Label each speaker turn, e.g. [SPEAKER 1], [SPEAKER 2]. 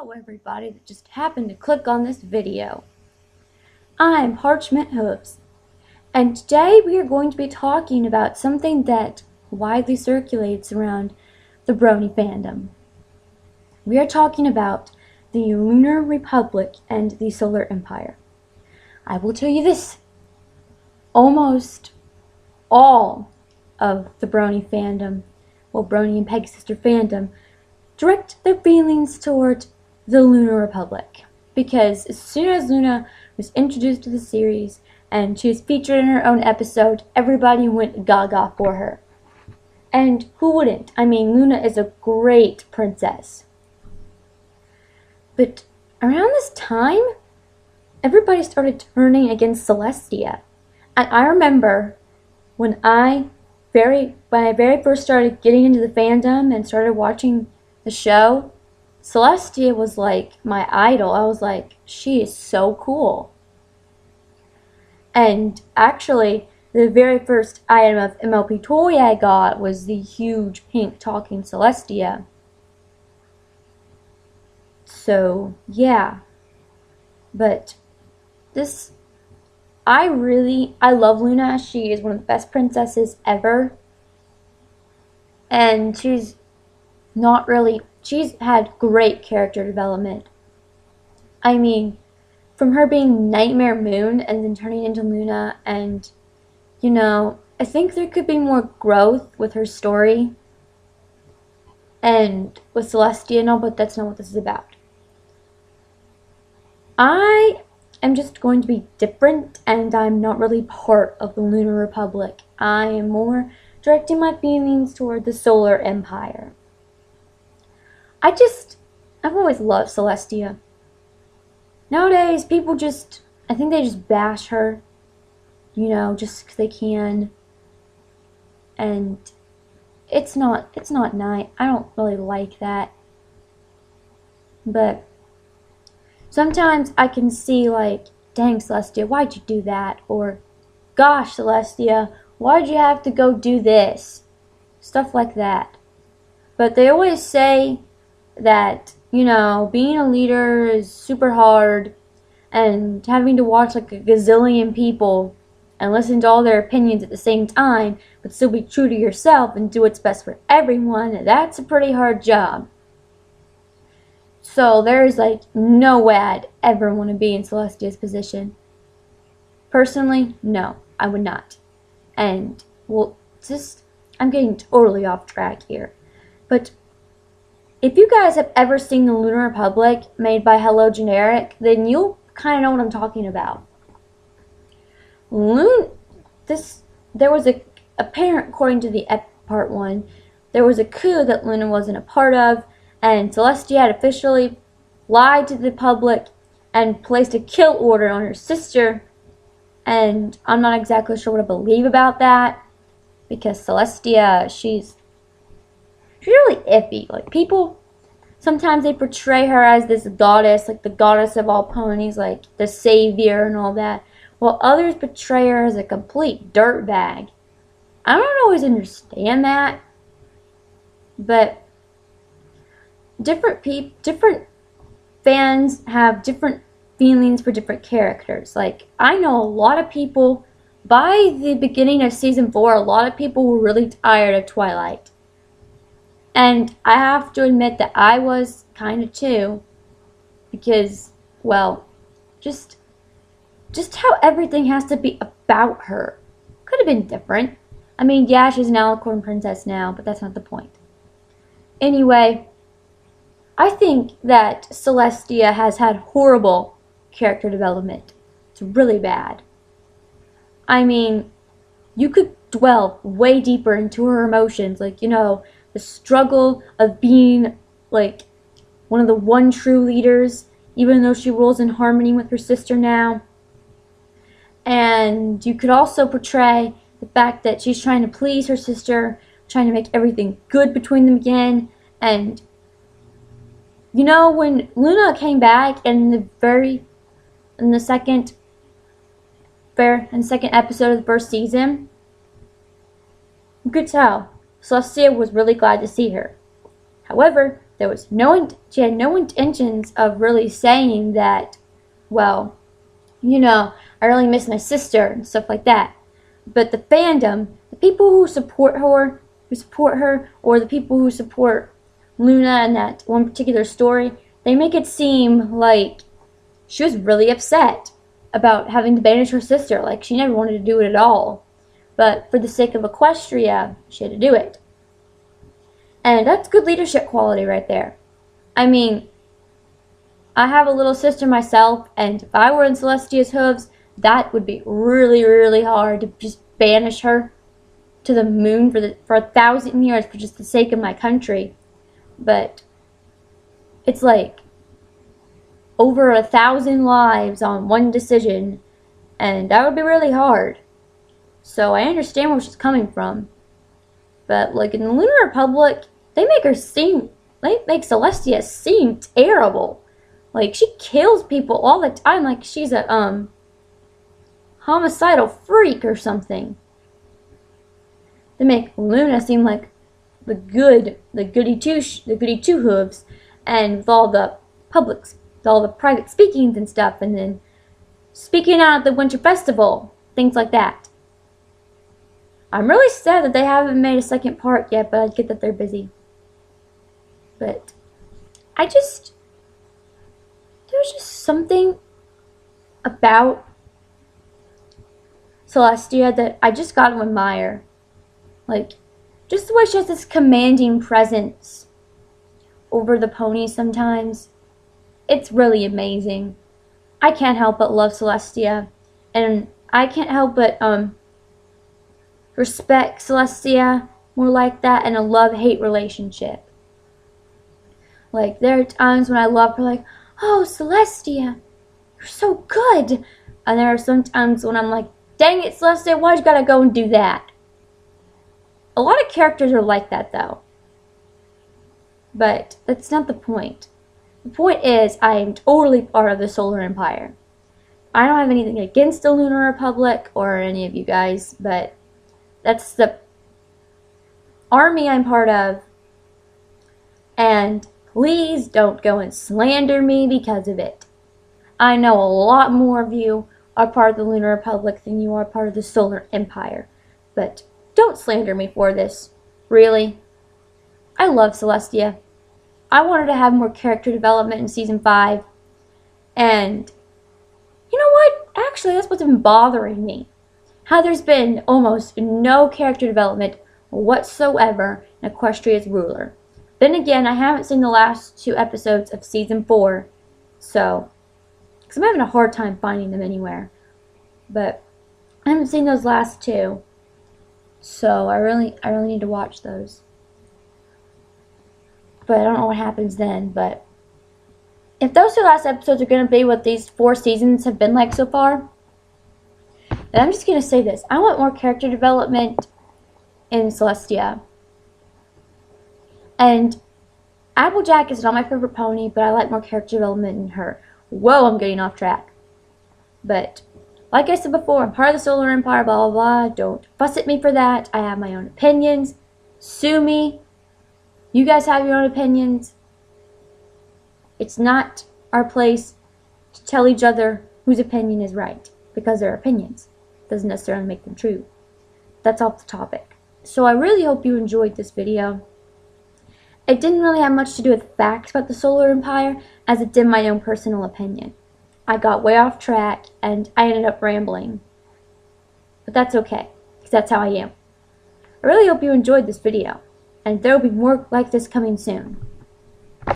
[SPEAKER 1] Hello everybody that just happened to click on this video. I'm Parchment Hooves, and today we are going to be talking about something that widely circulates around the Brony fandom. We are talking about the Lunar Republic and the Solar Empire. I will tell you this, almost all of the Brony fandom, Brony and Peg Sister fandom, direct their feelings toward the Lunar Republic, because as soon as Luna was introduced to the series and she was featured in her own episode, everybody went gaga for her. And who wouldn't? I mean, Luna is a great princess. But around this time, everybody started turning against Celestia. And I remember when I very first started getting into the fandom and started watching the show, Celestia was like my idol. I was like, she is so cool. And actually, the very first item of MLP toy I got was the huge pink talking Celestia. So, yeah. But I love Luna. She is one of the best princesses ever. And she's had great character development. I mean, from her being Nightmare Moon and then turning into Luna, and, I think there could be more growth with her story and with Celestia and all, but that's not what this is about. I am just going to be different, and I'm not really part of the Lunar Republic. I am more directing my feelings toward the Solar Empire. I've always loved Celestia. Nowadays, people I think they just bash her, just because they can. And it's not nice. I don't really like that. But sometimes I can see like, dang Celestia, why'd you do that? Or, gosh Celestia, why'd you have to go do this? Stuff like that. But they always say that, being a leader is super hard, and having to watch like a gazillion people and listen to all their opinions at the same time, but still be true to yourself and do what's best for everyone, that's a pretty hard job. So there's like no way I'd ever want to be in Celestia's position. Personally, no, I would not. And, I'm getting totally off track here. But if you guys have ever seen the Lunar Republic made by Hello Generic, then you'll kind of know what I'm talking about. There was apparent, according to the part 1, there was a coup that Luna wasn't a part of, and Celestia had officially lied to the public and placed a kill order on her sister. And I'm not exactly sure what to believe about that, because Celestia, she's really iffy. Like, people, sometimes they portray her as this goddess, like the goddess of all ponies, like the savior and all that, while others portray her as a complete dirtbag. I don't always understand that, but different fans have different feelings for different characters. Like, I know a lot of people, by the beginning of season 4, a lot of people were really tired of Twilight. And I have to admit that I was kind of too, because, just how everything has to be about her. Could have been different. I mean, yeah, she's an alicorn princess now, but that's not the point. Anyway, I think that Celestia has had horrible character development. It's really bad. I mean, you could dwell way deeper into her emotions, like, the struggle of being, like, one of the one true leaders, even though she rules in harmony with her sister now. And you could also portray the fact that she's trying to please her sister, trying to make everything good between them again. And, when Luna came back in the second episode of the first season, you could tell Celestia was really glad to see her. However, she had no intentions of really saying that, well, I really miss my sister and stuff like that. But the fandom, the people who support her, or the people who support Luna in that one particular story, they make it seem like she was really upset about having to banish her sister. Like, she never wanted to do it at all. But for the sake of Equestria, she had to do it. And that's good leadership quality right there. I mean, I have a little sister myself, and if I were in Celestia's hooves, that would be really, really hard to just banish her to the moon for 1,000 years for just the sake of my country. But it's like over 1,000 lives on one decision, and that would be really hard. So I understand where she's coming from. But like in the Lunar Republic, they make Celestia seem terrible. Like, she kills people all the time, like she's a homicidal freak or something. They make Luna seem like the goody two hooves, and with all the private speakings and stuff, and then speaking out at the Winter Festival, things like that. I'm really sad that they haven't made a second part yet, but I get that they're busy. But there's just something about Celestia that I just got to admire. Like, just the way she has this commanding presence over the ponies sometimes. It's really amazing. I can't help but love Celestia, and I can't help but respect Celestia more like that, in a love-hate relationship. Like, there are times when I love her, like, oh, Celestia, you're so good. And there are some times when I'm like, dang it, Celestia, why'd you gotta go and do that? A lot of characters are like that, though. But that's not the point. The point is, I am totally part of the Solar Empire. I don't have anything against the Lunar Republic or any of you guys, but that's the army I'm part of. And please don't go and slander me because of it. I know a lot more of you are part of the Lunar Republic than you are part of the Solar Empire. But don't slander me for this. Really. I love Celestia. I wanted to have more character development in Season 5. And you know what? Actually, that's what's been bothering me. How there's been almost no character development whatsoever in Equestria's ruler. Then again, I haven't seen the last 2 episodes of Season 4. So, because I'm having a hard time finding them anywhere. But I haven't seen those last 2. So I really need to watch those. But I don't know what happens then. But if those 2 last episodes are going to be what these 4 seasons have been like so far, then I'm just going to say this. I want more character development in Celestia. And Applejack is not my favorite pony, but I like more character development in her. Whoa, I'm getting off track. But like I said before, I'm part of the Solar Empire, blah, blah, blah. Don't fuss at me for that. I have my own opinions. Sue me. You guys have your own opinions. It's not our place to tell each other whose opinion is right, because they're opinions. It doesn't necessarily make them true. That's off the topic. So I really hope you enjoyed this video. It didn't really have much to do with facts about the Solar Empire, as it did my own personal opinion. I got way off track, and I ended up rambling. But that's okay, because that's how I am. I really hope you enjoyed this video, and there will be more like this coming soon.